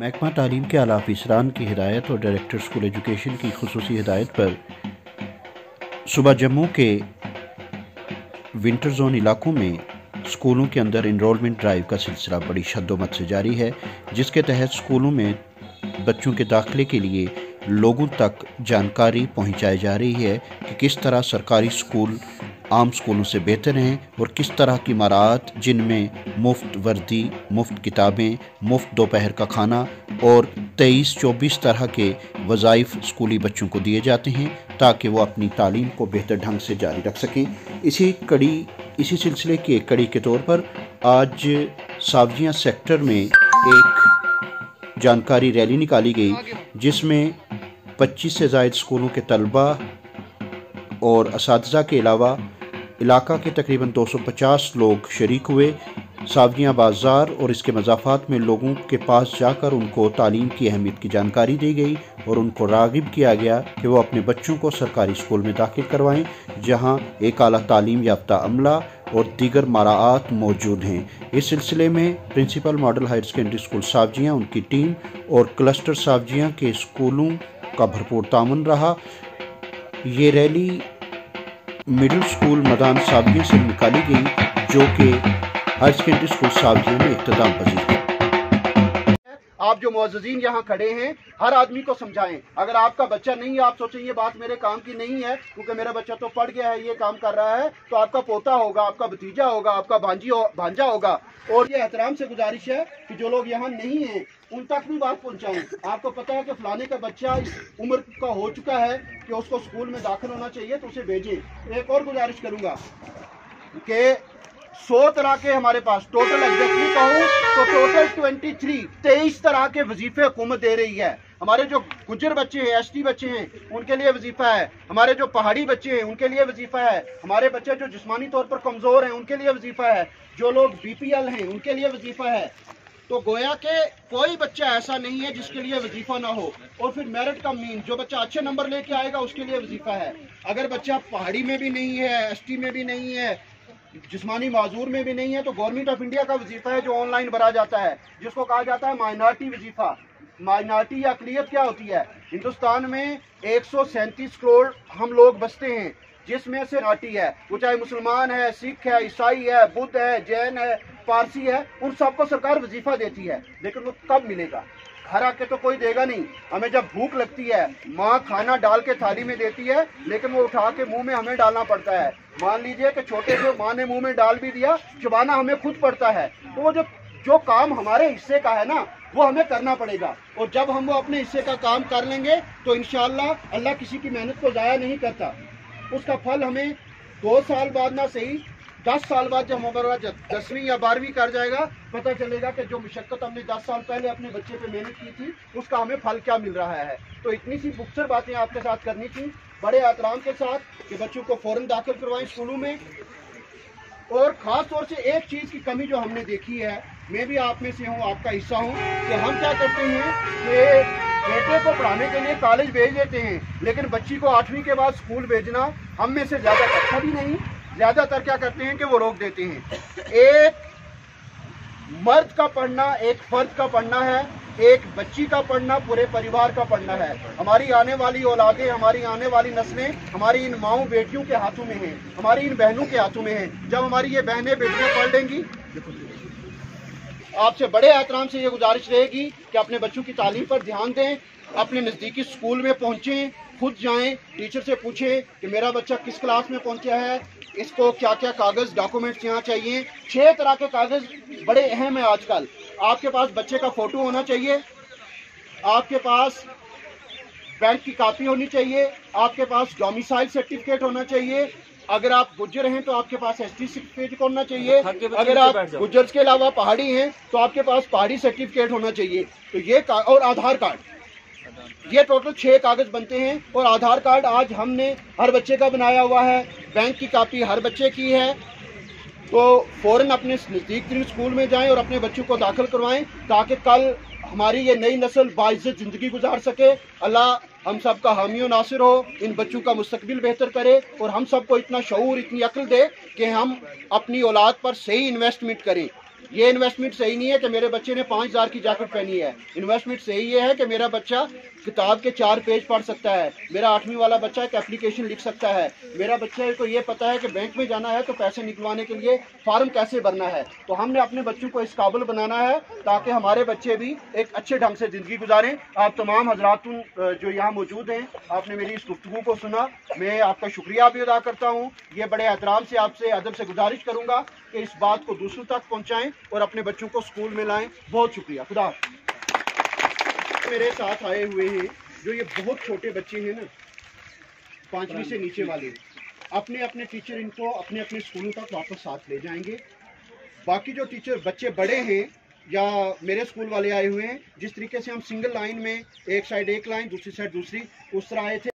محکمہ تعلیم کے اعلیٰ افسران کی ہدایت اور ڈائریکٹر اسکول ایجوکیشن کی خصوصی ہدایت پر صوبہ جموں کے ونٹر زون علاقوں میں اسکولوں کے اندر انرولمنٹ ڈرائیو کا سلسلہ بڑی شد و مت سے جاری ہے، جس کے تحت اسکولوں میں بچوں کے داخلے کے لیے لوگوں تک جانکاری پہنچائی جا رہی ہے کہ کس طرح سرکاری اسکول عام اسکولوں سے بہتر ہیں اور کس طرح کی مراعات جن میں مفت وردی، مفت کتابیں، مفت دوپہر کا کھانا اور 23-24 طرح کے وظائف اسکولی بچوں کو دیے جاتے ہیں تاکہ وہ اپنی تعلیم کو بہتر ڈھنگ سے جاری رکھ سکیں۔ اسی سلسلے کی ایک کڑی کے طور پر آج ساوجیاں سیکٹر میں ایک جانکاری ریلی نکالی گئی، جس میں 25 سے زائد اسکولوں کے طلباء اور اساتذہ کے علاوہ علاقہ کے تقریباً 250 لوگ شریک ہوئے۔ ساوجیاں بازار اور اس کے مضافات میں لوگوں کے پاس جا کر ان کو تعلیم کی اہمیت کی جانکاری دی گئی اور ان کو راغب کیا گیا کہ وہ اپنے بچوں کو سرکاری اسکول میں داخل کروائیں، جہاں ایک اعلیٰ تعلیم یافتہ عملہ اور دیگر مراعات موجود ہیں۔ اس سلسلے میں principal model higher secondary school Sawjian, ان کی ٹیم اور کلسٹر ساوجیاں کے اسکولوں کا بھرپور تعاون رہا۔ یہ ریلی مڈل اسکول میدان ساوجیاں سے نکالی گئی، جو کہ ہائر سیکنڈری اسکول ساوجیاں میں اختتام پذیر ہے۔ آپ جو معززین یہاں کھڑے ہیں، ہر آدمی کو سمجھائیں۔ اگر آپ کا بچہ نہیں ہے، آپ سوچیں یہ بات میرے کام کی نہیں ہے کیونکہ میرا بچہ تو پڑھ گیا ہے، یہ کام کر رہا ہے، تو آپ کا پوتا ہوگا، آپ کا بھتیجا ہوگا، آپ کا بھانجا ہوگا۔ اور یہ احترام سے گزارش ہے کہ جو لوگ یہاں نہیں ہیں ان تک بھی بات پہنچائیں۔ آپ کو پتہ ہے کہ فلانے کا بچہ اس عمر کا ہو چکا ہے کہ اس کو اسکول میں داخل ہونا چاہیے، تو اسے بھیجیں۔ ایک اور گزارش کروں گا کہ 100 طرح کے ہمارے پاس ٹوٹل ایگزیکٹلی کہوں تو ٹوٹل 23 طرح کے وظیفے حکومت دے رہی ہے۔ ہمارے جو گجر بچے ہیں، ایس ٹی بچے ہیں، ان کے لیے وظیفہ ہے۔ ہمارے جو پہاڑی بچے ہیں ان کے لیے وظیفہ ہے۔ ہمارے بچے جو جسمانی طور پر کمزور ہیں ان کے لیے وظیفہ ہے۔ جو لوگ BPL ہیں ان کے لیے وظیفہ ہے۔ تو گویا کہ کوئی بچہ ایسا نہیں ہے جس کے لیے وظیفہ نہ ہو۔ اور پھر میرٹ کا مین، جو بچہ اچھے نمبر لے کے آئے گا اس کے لیے وظیفہ ہے۔ اگر بچہ پہاڑی میں بھی نہیں ہے، ST میں بھی نہیں ہے، جسمانی معذور میں بھی نہیں ہے، تو گورنمنٹ آف انڈیا کا وظیفہ ہے جو آن لائن بھرا جاتا ہے، جس کو کہا جاتا ہے مائنارٹی وظیفہ۔ مائنارٹی یا اقلیت کیا ہوتی ہے؟ ہندوستان میں 137 کروڑ ہم لوگ بستے ہیں، جس میں سے مائنارٹی ہے، وہ چاہے مسلمان ہے، سکھ ہے، عیسائی ہے، بدھ ہے، جین ہے، پارسی ہے، ان سب کو سرکار وظیفہ دیتی ہے۔ لیکن وہ کب ملے گا؟ گھر آ کے تو کوئی دے گا نہیں۔ ہمیں جب بھوک لگتی ہے، ماں کھانا ڈال کے تھالی میں دیتی ہے، لیکن وہ اٹھا کے منہ میں ہمیں ڈالنا پڑتا ہے۔ مان لیجئے کہ چھوٹے سے ماں نے منہ میں ڈال بھی دیا، چبانا ہمیں خود پڑتا ہے۔ تو وہ جو کام ہمارے حصے کا ہے نا، وہ ہمیں کرنا پڑے گا۔ اور جب ہم وہ اپنے حصے کا کام کر لیں گے تو انشاءاللہ اللہ کسی کی محنت کو ضائع نہیں کرتا۔ اس کا پھل ہمیں 2 سال بعد نہ صحیح 10 سال بعد جب ہمارا 10ویں یا 12ویں کر جائے گا، پتہ چلے گا کہ جو مشقت ہم نے 10 سال پہلے اپنے بچے پہ محنت کی تھی، اس کا ہمیں پھل کیا مل رہا ہے۔ تو اتنی سی مختصر باتیں آپ کے ساتھ کرنی تھی، بڑے احترام کے ساتھ، کہ بچوں کو فوراً داخل کروائیں اسکولوں میں۔ اور خاص طور سے ایک چیز کی کمی جو ہم نے دیکھی ہے، میں بھی آپ میں سے ہوں، آپ کا حصہ ہوں، کہ ہم کیا کرتے ہیں کہ بیٹے کو پڑھانے کے لیے کالج بھیج دیتے ہیں، لیکن بچی کو 8ویں کے بعد اسکول بھیجنا ہم میں سے زیادہ تر کبھی نہیں، زیادہ تر کیا کرتے ہیں کہ وہ روک دیتے ہیں۔ ایک مرد کا پڑھنا ایک فرد کا پڑھنا ہے، ایک بچی کا پڑھنا پورے پریوار کا پڑھنا ہے۔ ہماری آنے والی اولادیں، ہماری آنے والی نسلیں ہماری ان ماؤں بیٹیوں کے ہاتھوں میں ہیں، ہماری ان بہنوں کے ہاتھوں میں ہیں۔ جب ہماری یہ بہنیں بیٹیاں پڑھ لیں گی، آپ سے بڑے احترام سے یہ گزارش رہے گی کہ اپنے بچوں کی تعلیم پر دھیان دیں، اپنے نزدیکی اسکول میں پہنچیں، خود جائیں، ٹیچر سے پوچھیں کہ میرا بچہ کس کلاس میں پہنچا ہے، اس کو کیا کیا کاغذ ڈاکومنٹس یہاں چاہیے۔ 6 طرح کے کاغذ بڑے اہم ہیں آج کل۔ آپ کے پاس بچے کا فوٹو ہونا چاہیے، آپ کے پاس بینک کی کاپی ہونی چاہیے، آپ کے پاس ڈومیسائل سرٹیفکیٹ ہونا چاہیے۔ اگر آپ گجر ہیں تو آپ کے پاس ST سرٹیفکیٹ ہونا چاہیے۔ اگر آپ گجر کے علاوہ پہاڑی ہیں تو آپ کے پاس پہاڑی سرٹیفکیٹ ہونا چاہیے۔ تو یہ اور آدھار کارڈ، یہ ٹوٹل 6 کاغذ بنتے ہیں۔ اور آدھار کارڈ آج ہم نے ہر بچے کا بنایا ہوا ہے، بینک کی کاپی ہر بچے کی ہے۔ تو فوراً اپنے نزدیک ترین اسکول میں جائیں اور اپنے بچوں کو داخل کروائیں، تاکہ کل ہماری یہ نئی نسل باعزت زندگی گزار سکے۔ اللہ ہم سب کا حامی و ناصر ہو، ان بچوں کا مستقبل بہتر کرے، اور ہم سب کو اتنا شعور، اتنی عقل دے کہ ہم اپنی اولاد پر صحیح انویسٹمنٹ کریں۔ یہ انویسٹمنٹ صحیح نہیں ہے کہ میرے بچے نے 5,000 کی جیکٹ پہنی ہے. انویسٹمنٹ صحیح یہ ہے کہ میرا بچہ کتاب کے 4 پیج پڑھ سکتا ہے, میرا 8ویں والا بچہ ایک اپلیکیشن لکھ سکتا ہے, میرا بچہ کو یہ پتا ہے کہ بینک میں جانا ہے تو پیسے نکلوانے کے لیے فارم کیسے بھرنا ہے. تو ہم نے اپنے بچوں کو اس قابل بنانا ہے تاکہ ہمارے بچے بھی ایک اچھے ڈھنگ سے زندگی گزاریں. آپ تمام حضرات جو یہاں موجود ہیں, آپ نے میری اس گفتگو کو سنا, میں آپ کا شکریہ بھی ادا کرتا ہوں. یہ بڑے احترام سے آپ سے ادب سے گزارش کروں گا کہ اس بات کو دوسروں تک پہنچائیں اور اپنے بچوں کو اسکول میں لائیں. بہت شکریہ. خدا میرے ساتھ آئے ہوئے ہیں جو یہ بہت چھوٹے بچے ہیں نا, 5ویں سے نیچے والے, اپنے اپنے ٹیچر ان کو اپنے اپنے اسکولوں تک واپس ساتھ لے جائیں گے. باقی جو ٹیچر بچے بڑے ہیں یا میرے اسکول والے آئے ہوئے ہیں, جس طریقے سے ہم سنگل لائن میں ایک سائڈ ایک لائن دوسری سائڈ دوسری, اس طرح آئے تھے.